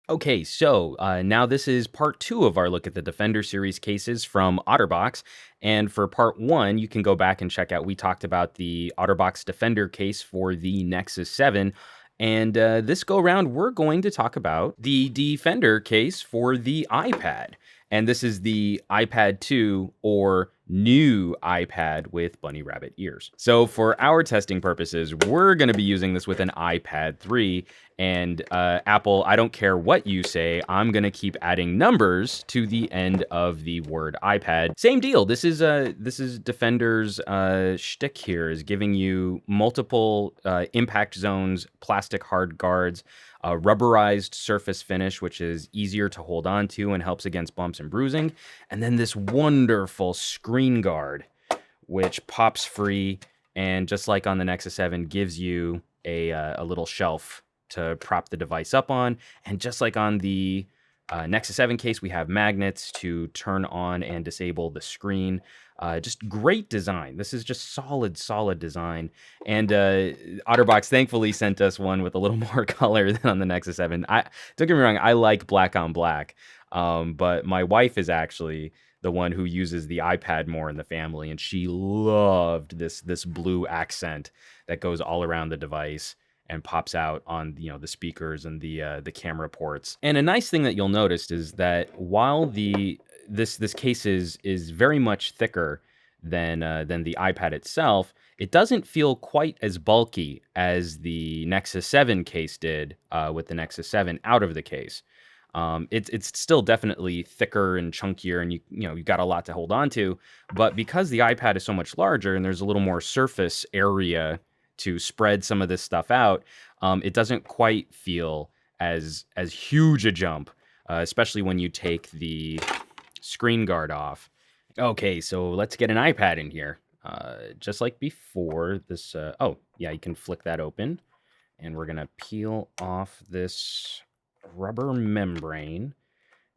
Okay, so now this is part two of our look at the Defender series cases from OtterBox. And for part one, you can go back and check out. We talked about the OtterBox Defender case for the Nexus 7. And this go round, we're going to talk about the Defender case for the iPad. And this is the iPad 2 or new iPad with bunny rabbit ears. So for our testing purposes, we're going to be using this with an iPad 3. And Apple, I don't care what you say, I'm going to keep adding numbers to the end of the word iPad. Same deal. This is Defender's shtick here, is giving you multiple impact zones, plastic hard guards, a rubberized surface finish, which is easier to hold on to and helps against bumps and bruising, and then this wonderful screen guard, which pops free and just like on the Nexus 7, gives you a little shelf to prop the device up on. And just like on the Nexus 7 case, we have magnets to turn on and disable the screen. Just great design. This is just solid design. And OtterBox thankfully sent us one with a little more color than on the Nexus 7. Don't get me wrong, I like black on black, but my wife is actually the one who uses the iPad more in the family, and she loved this blue accent that goes all around the device and pops out on the speakers and the camera ports. And a nice thing that you'll notice is that while this case is very much thicker than the iPad itself, it doesn't feel quite as bulky as the Nexus 7 case did with the Nexus 7 out of the case. It's still definitely thicker and chunkier, and you've got a lot to hold on to. But because the iPad is so much larger and there's a little more surface area to spread some of this stuff out, it doesn't quite feel as huge a jump, especially when you take the screen guard off. Okay, so let's get an iPad in here. Just like before, this, oh, yeah, you can flick that open. And we're going to peel off this rubber membrane.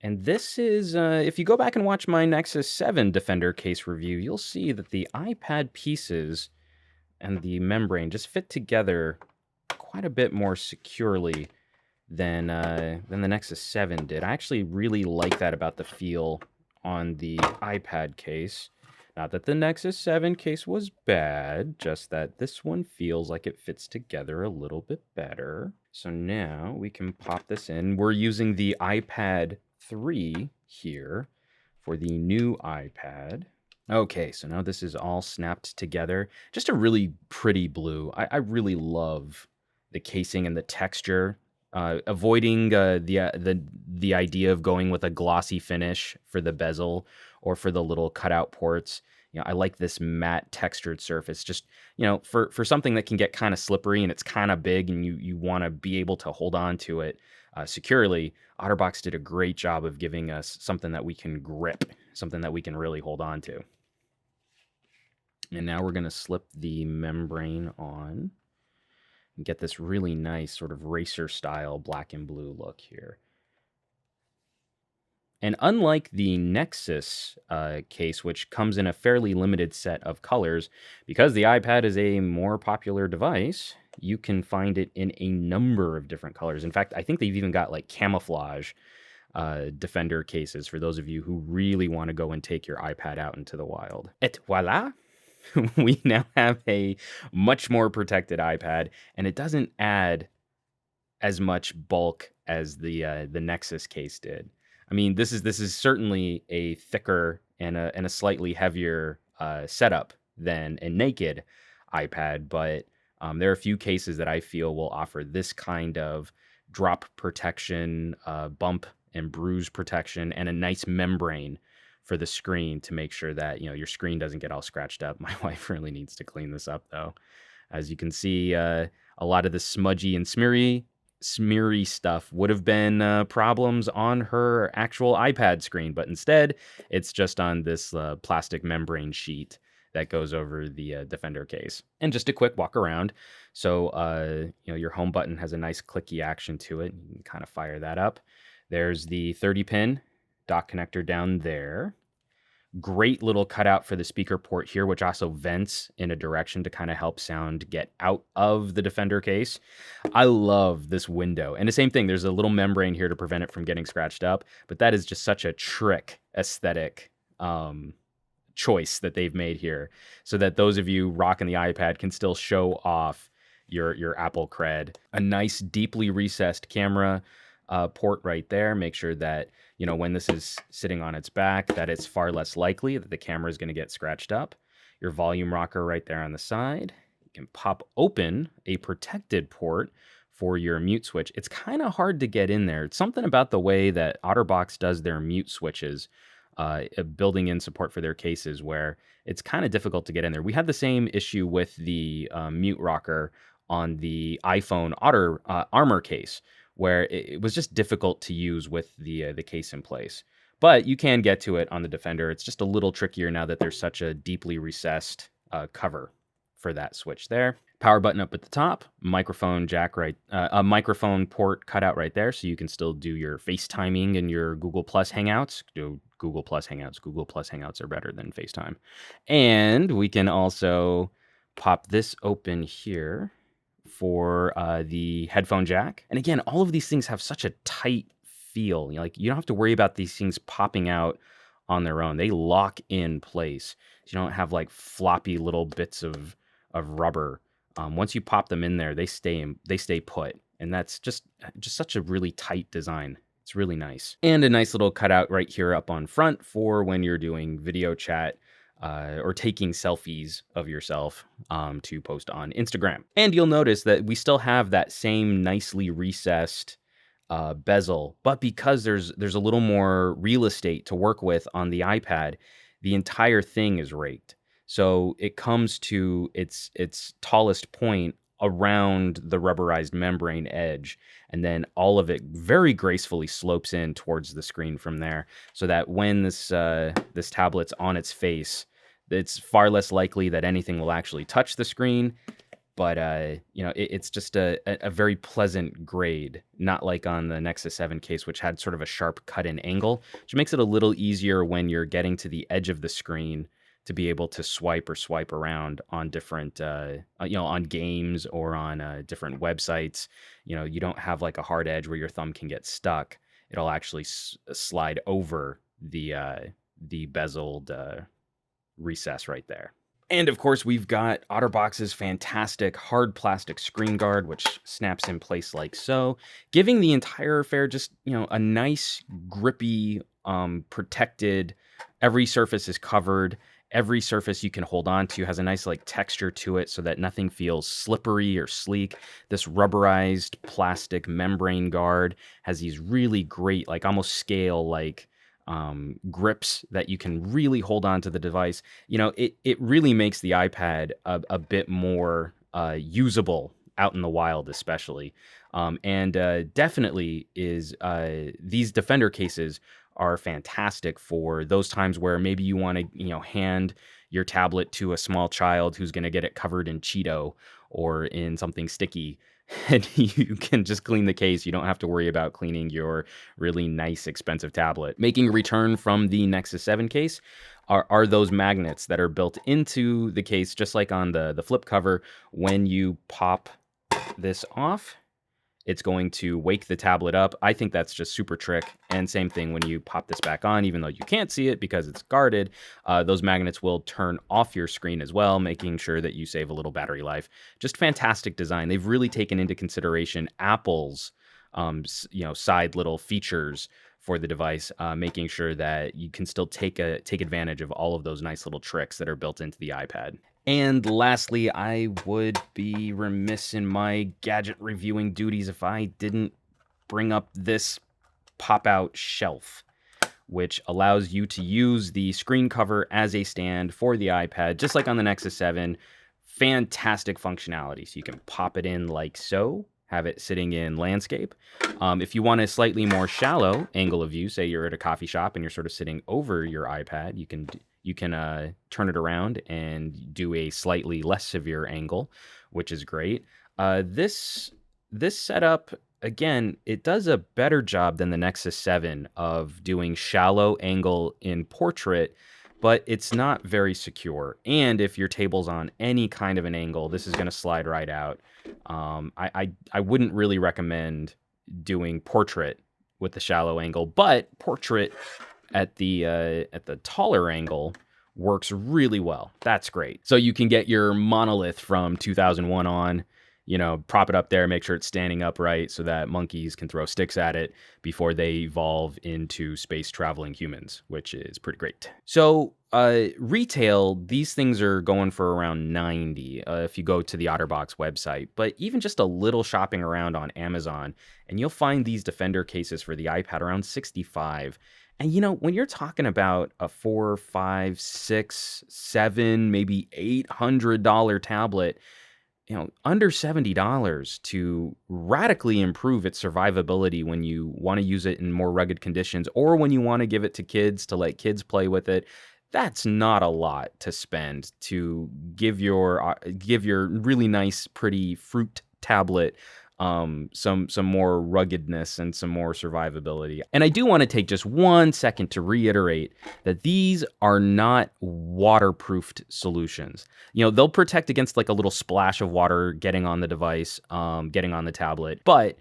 And this is, if you go back and watch my Nexus 7 Defender case review, you'll see that the iPad pieces and the membrane just fit together quite a bit more securely than the Nexus 7 did. I actually really like that about the feel on the iPad case. Not that the Nexus 7 case was bad, just that this one feels like it fits together a little bit better. So now we can pop this in. We're using the iPad 3 here for the new iPad. Okay, so now this is all snapped together. Just a really pretty blue. I really love the casing and the texture. Avoiding the idea of going with a glossy finish for the bezel or for the little cutout ports. I like this matte textured surface. Just for something that can get kind of slippery and it's kind of big and you want to be able to hold on to it securely. OtterBox did a great job of giving us something that we can grip, something that we can really hold on to. And now we're going to slip the membrane on and get this really nice sort of racer style black and blue look here. And unlike the Nexus case, which comes in a fairly limited set of colors, because the iPad is a more popular device, you can find it in a number of different colors. In fact, I think they've even got like camouflage Defender cases for those of you who really want to go and take your iPad out into the wild. Et voila! We now have a much more protected iPad, and it doesn't add as much bulk as the Nexus case did. I mean, this is certainly a thicker and a slightly heavier setup than a naked iPad, but there are a few cases that I feel will offer this kind of drop protection, bump and bruise protection, and a nice membrane for the screen to make sure that your screen doesn't get all scratched up. My wife really needs to clean this up, though. As you can see, a lot of the smudgy and smeary stuff would have been problems on her actual iPad screen, but instead it's just on this plastic membrane sheet that goes over the Defender case. And just a quick walk around. So your home button has a nice clicky action to it. You can kind of fire that up. There's the 30 pin dock connector down there. Great little cutout for the speaker port here, which also vents in a direction to kind of help sound get out of the Defender case. I love this window. And the same thing, there's a little membrane here to prevent it from getting scratched up, but that is just such a trick aesthetic choice that they've made here, so that those of you rocking the iPad can still show off your Apple cred. A nice deeply recessed camera port right there. Make sure that, when this is sitting on its back, that it's far less likely that the camera is going to get scratched up. Your volume rocker right there on the side. You can pop open a protected port for your mute switch. It's kind of hard to get in there. It's something about the way that OtterBox does their mute switches, building in support for their cases, where it's kind of difficult to get in there. We had the same issue with the mute rocker on the iPhone Armor case, where it was just difficult to use with the case in place. But you can get to it on the Defender. It's just a little trickier now that there's such a deeply recessed cover for that switch there. Power button up at the top, microphone jack a microphone port cut out right there, so you can still do your FaceTiming and your Google Plus Hangouts. Do Google Plus Hangouts. Google Plus Hangouts are better than FaceTime. And we can also pop this open here for the headphone jack. And again, all of these things have such a tight feel. You don't have to worry about these things popping out on their own. They lock in place. So you don't have like floppy little bits of rubber. Once you pop them in there, they stay put. And that's just such a really tight design. It's really nice. And a nice little cutout right here up on front for when you're doing video chat or taking selfies of yourself to post on Instagram. And you'll notice that we still have that same nicely recessed bezel, but because there's a little more real estate to work with on the iPad, the entire thing is raked. So it comes to its tallest point around the rubberized membrane edge, and then all of it very gracefully slopes in towards the screen from there, so that when this tablet's on its face, it's far less likely that anything will actually touch the screen. But it's just a very pleasant grade, not like on the Nexus 7 case, which had sort of a sharp cut-in angle, which makes it a little easier when you're getting to the edge of the screen to be able to swipe around on different, on games or on different websites. You don't have like a hard edge where your thumb can get stuck. It'll actually slide over the bezeled recess right there. And of course, we've got OtterBox's fantastic hard plastic screen guard, which snaps in place like so, giving the entire affair just, a nice, grippy, protected, every surface is covered. Every surface you can hold on to has a nice like texture to it so that nothing feels slippery or sleek. This rubberized plastic membrane guard has these really great, like almost scale like grips that you can really hold on to the device. It really makes the iPad a bit more usable out in the wild, especially. And definitely is these Defender cases are fantastic for those times where maybe you want to, hand your tablet to a small child who's going to get it covered in Cheeto or in something sticky, and you can just clean the case. You don't have to worry about cleaning your really nice, expensive tablet. Making a return from the Nexus 7 case are those magnets that are built into the case, just like on the flip cover. When you pop this off, it's going to wake the tablet up. I think that's just super trick. And same thing when you pop this back on, even though you can't see it because it's guarded, those magnets will turn off your screen as well, making sure that you save a little battery life. Just fantastic design. They've really taken into consideration Apple's side little features for the device, making sure that you can still take advantage of all of those nice little tricks that are built into the iPad. And lastly, I would be remiss in my gadget reviewing duties if I didn't bring up this pop-out shelf, which allows you to use the screen cover as a stand for the iPad, just like on the Nexus 7. Fantastic functionality. So you can pop it in like so, have it sitting in landscape. If you want a slightly more shallow angle of view, say you're at a coffee shop and you're sort of sitting over your iPad, you can turn it around and do a slightly less severe angle, which is great. This setup, again, it does a better job than the Nexus 7 of doing shallow angle in portrait, but it's not very secure. And if your table's on any kind of an angle, this is going to slide right out. I wouldn't really recommend doing portrait with the shallow angle, but portrait at the taller angle works really well. That's great. So you can get your monolith from 2001 on, prop it up there, make sure it's standing upright so that monkeys can throw sticks at it before they evolve into space traveling humans, which is pretty great. So retail, these things are going for around 90 if you go to the OtterBox website, but even just a little shopping around on Amazon, and you'll find these Defender cases for the iPad around 65. And when you're talking about a $4, $5, $6, $7, maybe $800 tablet, under $70 to radically improve its survivability when you want to use it in more rugged conditions, or when you want to give it to kids to let kids play with it, that's not a lot to spend to give your really nice, pretty fruit tablet some more ruggedness and some more survivability. And I do want to take just 1 second to reiterate that these are not waterproofed solutions. They'll protect against like a little splash of water getting on the device, getting on the tablet, but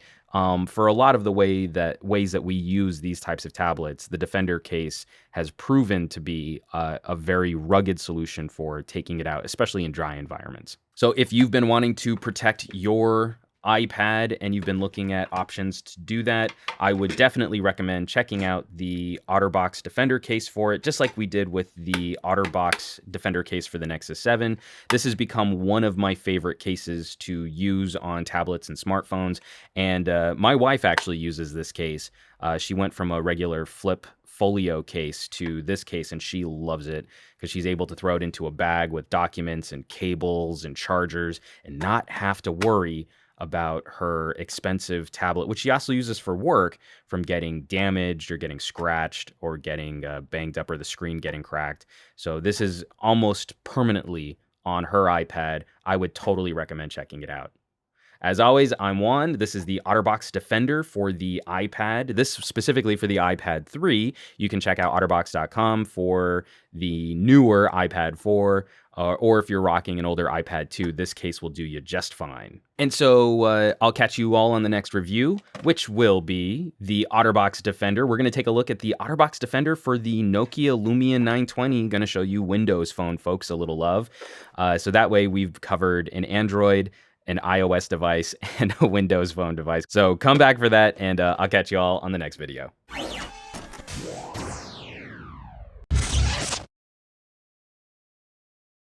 for a lot of the ways that we use these types of tablets, the Defender case has proven to be a very rugged solution for taking it out, especially in dry environments. So if you've been wanting to protect your iPad and you've been looking at options to do that, I would definitely recommend checking out the OtterBox Defender case for it, just like we did with the OtterBox Defender case for the Nexus 7. This has become one of my favorite cases to use on tablets and smartphones, and my wife actually uses this case. She went from a regular flip folio case to this case, and she loves it because she's able to throw it into a bag with documents and cables and chargers and not have to worry about her expensive tablet, which she also uses for work, from getting damaged or getting scratched or getting banged up or the screen getting cracked. So this is almost permanently on her iPad. I would totally recommend checking it out. As always, I'm Juan. This is the OtterBox Defender for the iPad. This specifically for the iPad 3. You can check out OtterBox.com for the newer iPad 4, or if you're rocking an older iPad 2, this case will do you just fine. And so I'll catch you all on the next review, which will be the OtterBox Defender. We're going to take a look at the OtterBox Defender for the Nokia Lumia 920. Going to show you Windows Phone folks a little love. So that way we've covered an Android, an iOS device, and a Windows Phone device. So come back for that, and I'll catch you all on the next video.